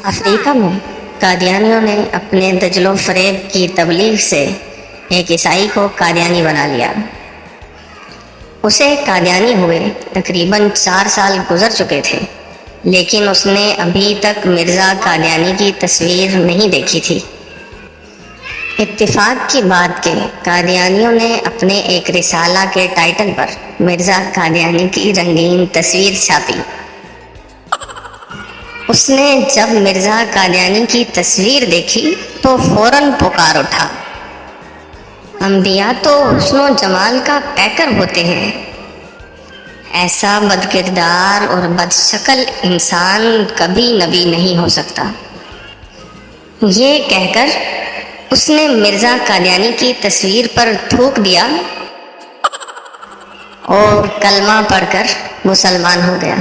افریقہ میں قادیانیوں نے اپنے دجل و فریب کی تبلیغ سے ایک عیسائی کو قادیانی بنا لیا۔ اسے قادیانی ہوئے تقریباً 4 سال گزر چکے تھے، لیکن اس نے ابھی تک مرزا قادیانی کی تصویر نہیں دیکھی تھی۔ اتفاق کی بات کہ قادیانیوں نے اپنے ایک رسالہ کے ٹائٹل پر مرزا قادیانی کی رنگین تصویر چھاپی۔ اس نے جب مرزا قادیانی کی تصویر دیکھی تو فوراً پکار اٹھا، انبیاء تو حسن و جمال کا پیکر ہوتے ہیں، ایسا بدکردار اور بدشکل انسان کبھی نبی نہیں ہو سکتا۔ یہ کہہ کر اس نے مرزا قادیانی کی تصویر پر تھوک دیا اور کلمہ پڑھ کر مسلمان ہو گیا۔